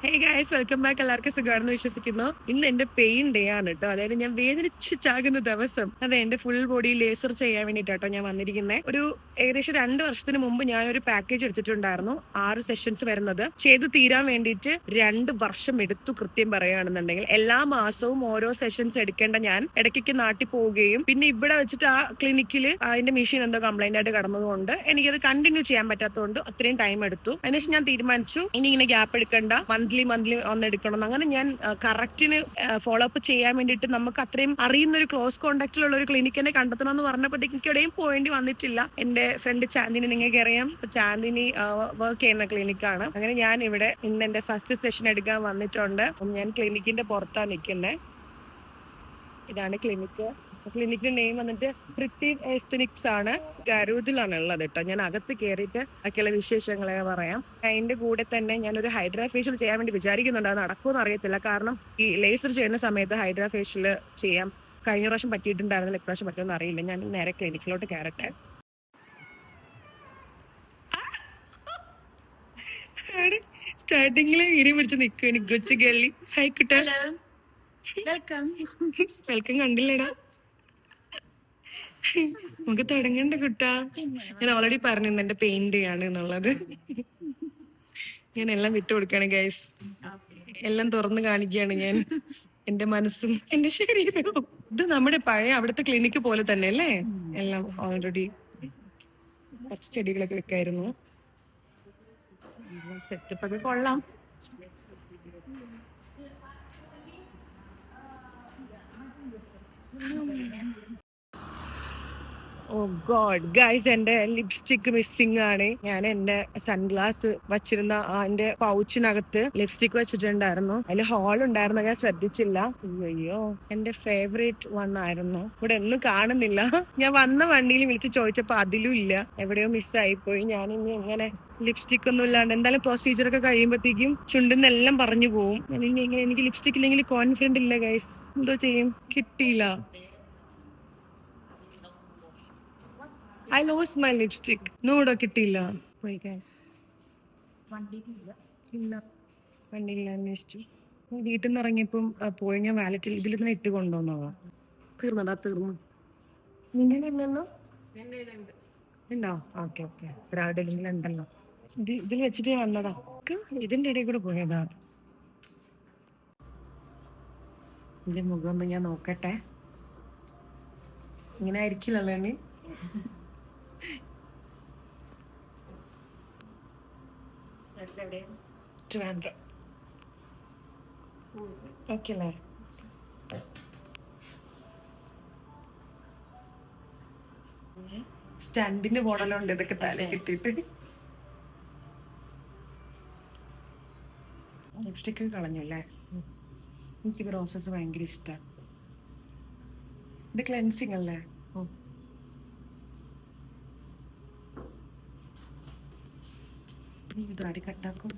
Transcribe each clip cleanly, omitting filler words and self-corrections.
Hey guys, welcome back. എല്ലാവർക്കും സുഖമാണെന്ന് വിശ്വസിക്കുന്നു. ഇന്ന് എന്റെ പെയിൻ ഡേ ആണ് കേട്ടോ. അതായത് ഞാൻ വേദനിച്ച് ചാകുന്ന ദിവസം. അതെ, എന്റെ ഫുൾ ബോഡി ലേസർ ചെയ്യാൻ വേണ്ടിയിട്ടോ ഞാൻ വന്നിരിക്കുന്നത്. ഒരു ഏകദേശം 2 വർഷത്തിന് മുമ്പ് ഞാൻ ഒരു പാക്കേജ് എടുത്തിട്ടുണ്ടായിരുന്നു. 6 സെഷൻസ് വരുന്നത് ചെയ്തു തീരാൻ വേണ്ടിയിട്ട് 2 വർഷം എടുത്തു. കൃത്യം പറയുകയാണെന്നുണ്ടെങ്കിൽ എല്ലാ മാസവും ഓരോ സെഷൻസ് എടുക്കേണ്ട ഞാൻ ഇടയ്ക്ക് നാട്ടിൽ പോവുകയും പിന്നെ ഇവിടെ വെച്ചിട്ട് ആ ക്ലിനിക്കിൽ അതിന്റെ മെഷീൻ എന്തോ കംപ്ലൈന്റ് ആയിട്ട് കടന്നതുകൊണ്ട് എനിക്കത് കണ്ടിന്യൂ ചെയ്യാൻ പറ്റാത്തതുകൊണ്ട് അത്രയും ടൈം എടുത്തു. അതിനുശേഷം ഞാൻ തീരുമാനിച്ചു ഇനി ഇങ്ങനെ ഗ്യാപ്പ് എടുക്കണ്ട, മന്ത്ലി ഒന്ന് എടുക്കണം. അങ്ങനെ ഞാൻ കറക്റ്റിന് ഫോളോ അപ്പ് ചെയ്യാൻ വേണ്ടിയിട്ട് നമുക്ക് അത്രയും അറിയുന്ന ഒരു ക്ലോസ് കോണ്ടാക്റ്റിലുള്ള ഒരു ക്ലിനിക് തന്നെ കണ്ടെത്തണം എന്ന് പറഞ്ഞപ്പോഴത്തേക്ക് എനിക്ക് എവിടെയും പോകേണ്ടി വന്നിട്ടില്ല. എന്റെ ഫ്രണ്ട് ചാന്ദിനി, നിങ്ങൾക്ക് അറിയാം, ചാന്ദിനി വർക്ക് ചെയ്യുന്ന ക്ലിനിക്കാണ്. അങ്ങനെ ഞാൻ ഇവിടെ ഇന്ന് എന്റെ ഫസ്റ്റ് സെഷൻ എടുക്കാൻ വന്നിട്ടുണ്ട്. ഞാൻ ക്ലിനിക്കിന്റെ പുറത്താണ് നിൽക്കുന്നത്. ഇതാണ് ക്ലിനിക്ക്. ക്ലിനിക്കിന്റെ നെയിം വന്നിട്ട് പ്രിറ്റീവ് എസ്തനിക്സ് ആണ്. ഗരൂദിലാണ് ഉള്ളത് കേട്ടോ. ഞാൻ അകത്ത് കയറിയിട്ട് ഒക്കെയുള്ള വിശേഷങ്ങളെ പറയാം. അതിന്റെ കൂടെ തന്നെ ഞാനൊരു ഹൈഡ്രാ ഫേഷ്യൽ ചെയ്യാൻ വേണ്ടി വിചാരിക്കുന്നുണ്ട്. അത് നടക്കുമെന്ന് അറിയത്തില്ല. കാരണം ഈ ലേസർ ചെയ്യുന്ന സമയത്ത് ഹൈഡ്രാ ഫേഷ്യൽ ചെയ്യാം. കഴിഞ്ഞ പ്രാവശ്യം പറ്റിയിട്ടുണ്ടായിരുന്നില്ല, ഇപ്രാവശ്യം പറ്റുമെന്ന് അറിയില്ല. ഞാൻ നേരെ ക്ലിനിക്കിലോട്ട് കയറട്ടെ. സ്റ്റാർട്ടിങ്ങിലെ വീഡിയോ പിടിച്ച് നിൽക്കും എനിക്ക് കൊച്ചു ഗള്ളി. ഹൈ കുട്ട, വെൽക്കം. വെൽക്കം കണ്ടില്ലടാ. നമുക്ക് തുടങ്ങണ്ട കുട്ടാ. ഞാൻ ഓൾറെഡി പറഞ്ഞിരുന്നു എന്റെ പെയിൻ ഡേ ആണ് എന്നുള്ളത്. ഞാൻ എല്ലാം വിട്ടുകൊടുക്കാണ് ഗൈസ്. എല്ലാം തുറന്നു കാണിക്കുകയാണ് ഞാൻ. എന്റെ മനസ്സും എന്റെ ശരീരവും. ഇത് നമ്മുടെ പഴയ അവിടുത്തെ ക്ലിനിക്ക് പോലെ തന്നെ അല്ലേ? എല്ലാം ഓൾറെഡി കുറച്ച് ചെടികളൊക്കെ വെക്കായിരുന്നു. സെറ്റപ്പ് ഒക്കെ കൊള്ളാം. ഓ ഗോഡ് ഗൈസ്, എന്റെ ലിപ്സ്റ്റിക് മിസ്സിംഗ് ആണ്. ഞാൻ എന്റെ സൺഗ്ലാസ് വച്ചിരുന്ന എന്റെ പൗച്ചിനകത്ത് ലിപ്സ്റ്റിക് വെച്ചിട്ടുണ്ടായിരുന്നു. അതിൽ ഹോൾ ഉണ്ടായിരുന്നു, ഞാൻ ശ്രദ്ധിച്ചില്ല. അയ്യോ, എന്റെ ഫേവറേറ്റ് വൺ ആയിരുന്നു. ഇവിടെ ഒന്നും കാണുന്നില്ല. ഞാൻ വന്ന വണ്ടിയിൽ വിളിച്ച് ചോദിച്ചപ്പോ അതിലും ഇല്ല. എവിടെയോ മിസ്സായി പോയി. ഞാൻ ഇനി എങ്ങനെ ലിപ്സ്റ്റിക് ഒന്നും ഇല്ലാണ്ട് എന്തായാലും പ്രൊസീജിയർ ഒക്കെ കഴിയുമ്പോഴത്തേക്കും ചുണ്ടെന്നെല്ലാം പറഞ്ഞു പോവും. ഞാൻ ഇനി എങ്ങനെ, എനിക്ക് ലിപ്സ്റ്റിക് ഇല്ലെങ്കിൽ കോൺഫിഡന്റ് ഇല്ല ഗൈസ്. എന്തോ ചെയ്യും, കിട്ടിയില്ല. I lost my lipstick. നോടോ കിട്ടിയില്ല. പോയി ഗൈസ്. ഇല്ല, വണ്ടിയില്ല. അന്വേഷിച്ചു. വീട്ടിൽ നിന്ന് ഇറങ്ങിയപ്പം പോയി. ഞാൻ വാലറ്റിൽ ഇതിൽ തന്നെ ഇട്ട് കൊണ്ടുവന്നതാ. തീർന്നടാ, തീർന്നു. നിങ്ങളുടെ ഇല്ലല്ലോ? ഉണ്ടോ? Okay okay. ഒരാളുടെ ഉണ്ടല്ലോ. ഇതിൽ വെച്ചിട്ട് വന്നതാ. ഇതിന്റെ ഇടയിൽ കൂടെ പോയതാ. ഇതിന്റെ മുഖം ഒന്ന് ഞാൻ നോക്കട്ടെ. ഇങ്ങനെ ആയിരിക്കില്ലല്ലോ ഇനി. ട്രിവാൻഡ്രം. ഓക്കെ അല്ലേ? സ്റ്റാൻഡിന്റെ മോഡലുണ്ട് ഇതൊക്കെ തല കിട്ടിയിട്ട്. ലിപ്സ്റ്റിക് കളഞ്ഞു അല്ലേ? എനിക്ക് റോസസ് ഭയങ്കര ഇഷ്ടമാണ്. ഇത് ക്ലെൻസിങ് അല്ലേ? ഇത് ആര് കട്ടാക്കും?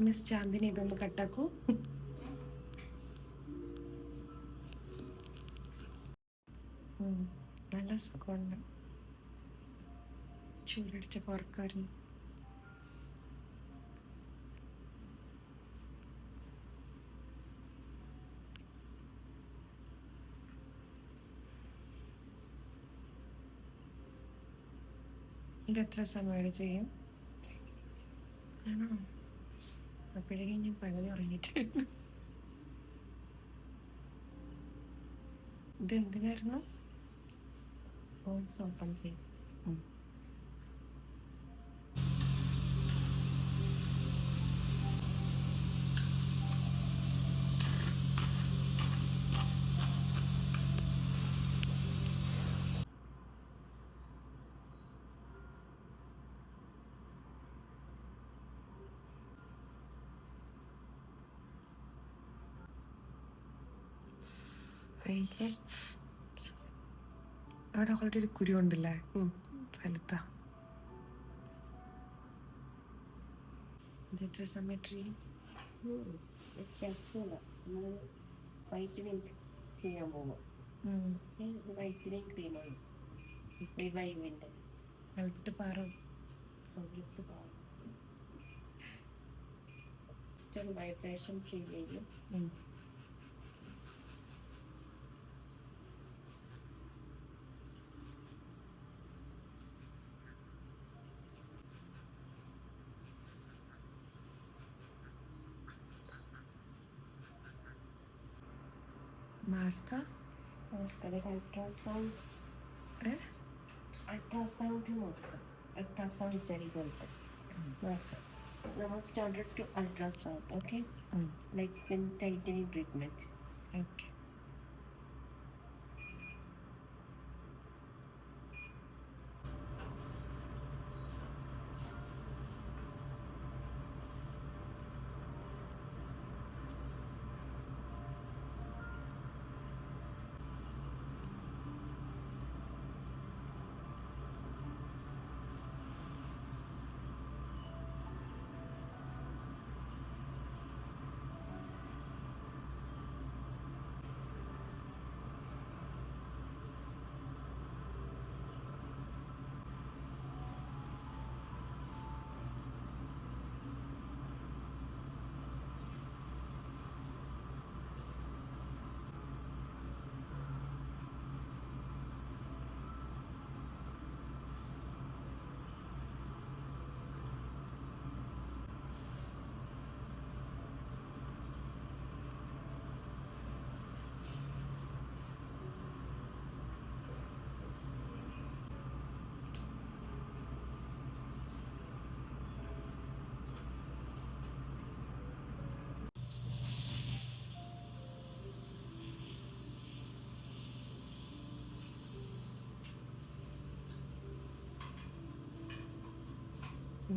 മിസ് ചാന്ദിനി ഇതൊന്ന് കട്ടാക്കൂ. നല്ല സുഖമുണ്ട്. ചൂടടിച്ച പുറക്കായിരുന്നു. ഇത് എത്ര സമയം ചെയ്യും? ആണോ? അപ്പോഴേക്കും ഞാൻ പകുതി ഉറങ്ങിയിട്ട്. ഇത് എന്തിനായിരുന്നു? ഫോൺസ് ഓപ്പൺ ചെയ്യും. അവിടെ അവളുടെ ഒരു കുരു ഉണ്ടല്ലേ, വലുതാ. ഇത് എത്ര സമയം ചെയ്യാൻ പോകും? വൈറ്റിനെയും ക്രീമാണ്. വലുത്തിട്ട് പാറും. Crystal vibration feel ചെയ്യും. മാസ്ക അൾട്രാസൗണ്ട് അൾട്രാസൗണ്ട് നോക്കാം. അൾട്രാസൗണ്ട് ചെറിയ now started to ultrasound, okay? Like skin tightening treatment. Okay.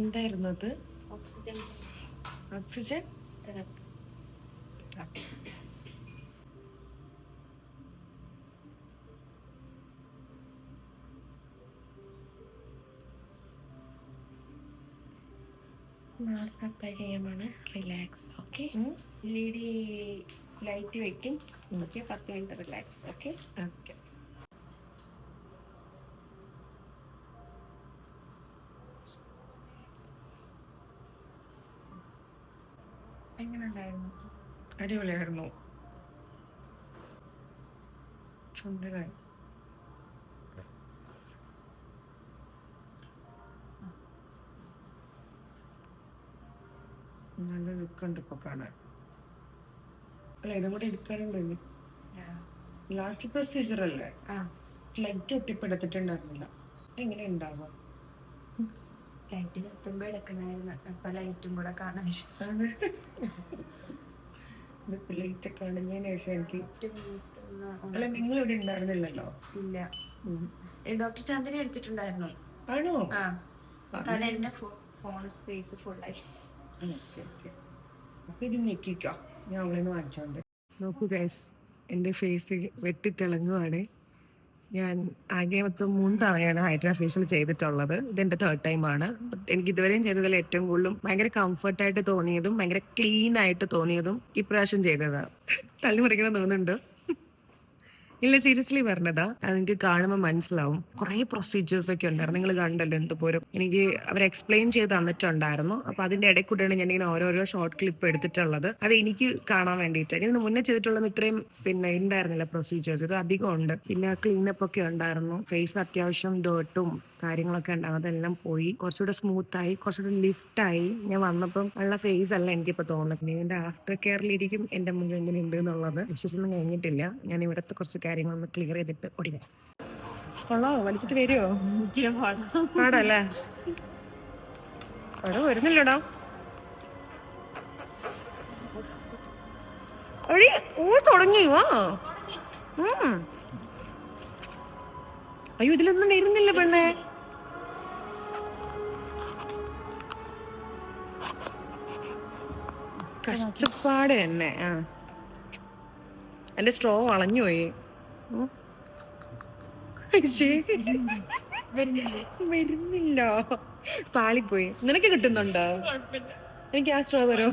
എന്തായിരുന്നു അത്? Oxygen therapy. മാസ്ക് അപ്ലൈ ചെയ്യാമാണ്. റിലാക്സ്. ഓക്കെ, LED ലൈറ്റ് വെക്കും. Okay, 10 minute relax. Okay okay. എങ്ങനെ ഉണ്ടായിരുന്നു? അടിപൊളിയായിരുന്നു. ചുണ്ടിലായി നല്ല ലുക്കുണ്ട് ഇപ്പൊ കാണാൻ. അല്ല, ഇതും കൂടെ എടുക്കാറുണ്ട്. ലാസ്റ്റ് പ്രൊസീജിയർ അല്ലേ? ലൈറ്റ് എത്തിപ്പെടുത്തിട്ടുണ്ടായിരുന്നില്ല. എങ്ങനെ ഉണ്ടാവുക? ലൈറ്റ് കത്തുമ്പോ എടുക്കണമായിരുന്നു. അപ്പൊ ലൈറ്റും കൂടെ കാണാൻ ഇഷ്ടമാണ്. ഇതിപ്പോ ലൈറ്റ് ഒക്കെ അണിഞ്ഞതിന് ശേഷം എനിക്ക് അല്ല, നിങ്ങൾ ഇവിടെ ഉണ്ടായിരുന്നില്ലല്ലോ. ഇല്ല, ഡോക്ടർ ചന്ദന എടുത്തിട്ടുണ്ടായിരുന്നു. ആണോ? കാരണം എന്റെ ഫോൺ സ്പേസ് ഫുള്ളായി. അപ്പൊ ഇത് ഞെക്കിക്കോ, ഞാൻ അവിടെ നിന്ന് വാങ്ങിച്ചോണ്ട്. നോക്കൂ ഗൈസ്, എന്റെ ഫേസ് വെട്ടിത്തിളങ്ങുവാണ്. ഞാൻ ആകെ മൊത്തം 3 തവണയാണ് ഹൈഡ്രാ ഫേഷ്യൽ ചെയ്തിട്ടുള്ളത്. ഇതെന്റെ 3rd ടൈമാണ്. എനിക്ക് ഇതുവരെയും ചെയ്തതിൽ ഏറ്റവും കൂടുതലും ഭയങ്കര കംഫർട്ടായിട്ട് തോന്നിയതും ഭയങ്കര ക്ലീൻ ആയിട്ട് തോന്നിയതും ഇപ്രാവശ്യം ചെയ്തതാണ്. തള്ളി മറിക്കണം തോന്നുന്നുണ്ട്. ഇല്ല, സീരിയസ്ലി പറഞ്ഞതാ. അത് നിങ്ങൾക്ക് കാണുമ്പോൾ മനസ്സിലാവും. കുറേ പ്രൊസീജിയേഴ്സ് ഒക്കെ ഉണ്ടായിരുന്നു. നിങ്ങൾ കണ്ടല്ലോ എന്തുപോലും. എനിക്ക് അവർ എക്സ്പ്ലെയിൻ ചെയ്ത് തന്നിട്ടുണ്ടായിരുന്നു. അപ്പൊ അതിന്റെ ഇടയിൽ കൂടെയാണ് ഞാനിങ്ങനെ ഓരോരോ ഷോർട്ട് ക്ലിപ്പ് എടുത്തിട്ടുള്ളത്. അത് എനിക്ക് കാണാൻ വേണ്ടിയിട്ട്. ഇതിന് മുന്നേ ചെയ്തിട്ടുള്ളത് ഇത്രയും ഉണ്ടായിരുന്നില്ല പ്രൊസീജിയേഴ്സ്. ഇത് അധികം ഉണ്ട്. പിന്നെ ക്ലീനപ്പ് ഒക്കെ ഉണ്ടായിരുന്നു. ഫേസ് അത്യാവശ്യം ഡേർട്ടും കാര്യങ്ങളൊക്കെ ഉണ്ടാകും. അതെല്ലാം പോയി കുറച്ചുകൂടെ സ്മൂത്തായി, കുറച്ചുകൂടെ ലിഫ്റ്റായി. ഞാൻ വന്നപ്പം ഉള്ള ഫേസ് അല്ല എനിക്കിപ്പോൾ തോന്നുന്നത്. പിന്നെ ഇതിന്റെ ആഫ്റ്റർ കെയറിലിരിക്കും എന്റെ മുഖം എങ്ങനെ ഉണ്ട് എന്നുള്ളത്. വിശ്വസിച്ചൊന്നും കഴിഞ്ഞിട്ടില്ല. ഞാൻ ഇവിടുത്തെ കുറച്ച് കാര്യങ്ങളൊന്ന് ക്ലിയർ ചെയ്തിട്ട് ഓടിക്കാം. കൊള്ളോ, വലിച്ചിട്ട് വരുമോ? പാടല്ലേ? അവിടെ വരുന്നില്ലടാ. തുടങ്ങി വാ. അയ്യോ, ഇതിലൊന്നും വരുന്നില്ല പെണ്ണെ. കഷ്ടപ്പാട് തന്നെ. എന്റെ സ്ട്രോ വളഞ്ഞു പോയി. വരുന്നില്ല, പാളിപ്പോയി. നിനക്ക് കിട്ടുന്നുണ്ടോ? എനിക്ക് ആ സ്ട്രോ തരോ?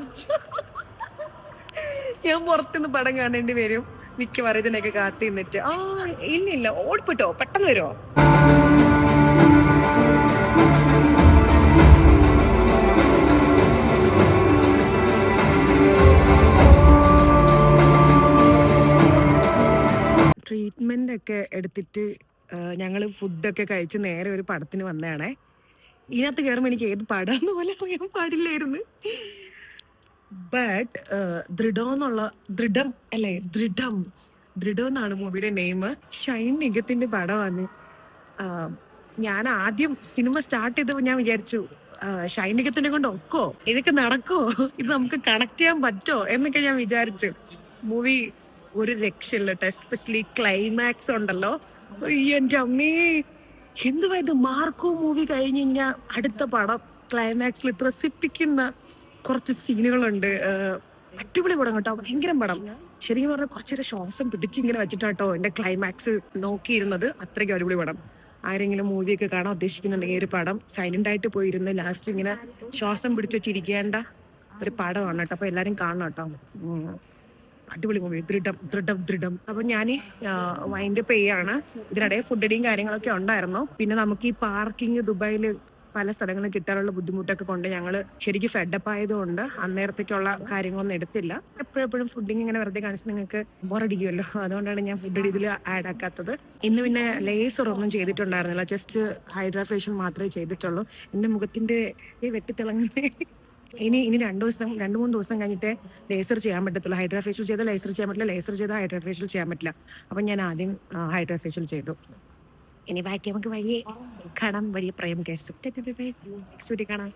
ഞാൻ പുറത്തുനിന്ന് പടം കാണേണ്ടി വരും മിക്കവാറും ഇതിനൊക്കെ കാത്തി നിന്നിട്ട്. ഇല്ല, ഓടിപ്പോട്ടോ, പെട്ടെന്ന് വരുമോ? ഒക്കെ എടുത്തിട്ട് ഞങ്ങള് ഫുഡൊക്കെ കഴിച്ച് നേരെ ഒരു പടത്തിന് വന്നതാണേ. ഇതിനകത്ത് കയറുമ്പോൾ എനിക്ക് ഏത് പടാന്ന് പോലെ അറിയാൻ പാടില്ലായിരുന്നു. ബട്ട് ദൃഢം അല്ലേ, ദൃഢം എന്നാണ് മൂവിയുടെ നെയിം. ഷൈൻ നിഗത്തിന്റെ പടമാണ്. ഞാൻ ആദ്യം സിനിമ സ്റ്റാർട്ട് ചെയ്തപ്പോൾ ഞാൻ വിചാരിച്ചു ഷൈൻ നിഗത്തിനെ കൊണ്ട് ഒക്കോ, ഇതൊക്കെ നടക്കോ, ഇത് നമുക്ക് കണക്ട് ചെയ്യാൻ പറ്റോ എന്നൊക്കെ ഞാൻ വിചാരിച്ചു. മൂവി ഒരു രക്ഷയില്ല കേട്ടോ. എസ്പെഷ്യലി ക്ലൈമാക്സ് ഉണ്ടല്ലോ, എന്റെ അമ്മേ എന്തുവാ ഇത്. മാർക്കോ മൂവി കഴിഞ്ഞ് കഴിഞ്ഞാൽ അടുത്ത പടം ക്ലൈമാക്സിൽ ത്രസിപ്പിക്കുന്ന കുറച്ച് സീനുകളുണ്ട്. അടിപൊളി പടം കേട്ടോ, ഭയങ്കര പടം. ശരിക്കും പറഞ്ഞാൽ കുറച്ചേരം ശ്വാസം പിടിച്ചിങ്ങനെ വെച്ചിട്ടാട്ടോ എന്റെ ക്ലൈമാക്സ് നോക്കിയിരുന്നത്. അത്രയ്ക്കും അടിപൊളി പടം. ആരെങ്കിലും മൂവിയൊക്കെ കാണാൻ ഉദ്ദേശിക്കുന്നുണ്ടെങ്കിൽ ഒരു പടം സൈലന്റ് ആയിട്ട് പോയിരുന്ന് ലാസ്റ്റ് ഇങ്ങനെ ശ്വാസം പിടിച്ചു വെച്ചിരിക്കേണ്ട ഒരു പടമാണ് കേട്ടോ. അപ്പൊ എല്ലാരും കാണണം കേട്ടോ. അടിപൊളി മൂവി, ദൃഢം. അപ്പൊ ഞാൻ വൈൻഡപ്പ് ചെയ്യാണ്. ഇതിനിടയിൽ ഫുഡ് അടിയും കാര്യങ്ങളൊക്കെ ഉണ്ടായിരുന്നു. പിന്നെ നമുക്ക് ഈ പാർക്കിംഗ് ദുബായിൽ പല സ്ഥലങ്ങളിൽ കിട്ടാനുള്ള ബുദ്ധിമുട്ടൊക്കെ കൊണ്ട് ഞങ്ങൾ ശരിക്കും ഫെഡപ്പ് ആയതുകൊണ്ട് അന്നേരത്തേക്കുള്ള കാര്യങ്ങളൊന്നും എടുത്തില്ല. എപ്പോഴും ഫുഡിങ് ഇങ്ങനെ വെറുതെ കാണിച്ച് നിങ്ങൾക്ക് ബോറടിക്കുമല്ലോ, അതുകൊണ്ടാണ് ഞാൻ ഫുഡ് ഇതിൽ ആഡ് ആക്കാത്തത്. ഇന്ന് പിന്നെ ലേസർ ഒന്നും ചെയ്തിട്ടുണ്ടായിരുന്നില്ല, ജസ്റ്റ് ഹൈഡ്രാ ഫേഷ്യൽ മാത്രമേ ചെയ്തിട്ടുള്ളൂ. എൻ്റെ മുഖത്തിന്റെ വെട്ടിത്തിളങ്ങുന്നേ ഇനി 2-3 ദിവസം കഴിഞ്ഞിട്ട് ലേസർ ചെയ്യാൻ പറ്റത്തുള്ളൂ. ഹൈഡ്രാ ഫേഷ്യൽ ചെയ്താൽ ലേസർ ചെയ്യാൻ പറ്റില്ല, ലേസർ ചെയ്താൽ ഹൈഡ്രാ ഫേഷ്യൽ ചെയ്യാൻ പറ്റില്ല. അപ്പം ഞാൻ ആദ്യം ഹൈഡ്രാ ഫേഷ്യൽ ചെയ്തു. ഇനി ബാക്കി നമുക്ക് വഴിയെ കാണാം, വഴിയെ പ്രേം കേസ്. നെക്സ്റ്റ് വീഡിയോ കാണാം.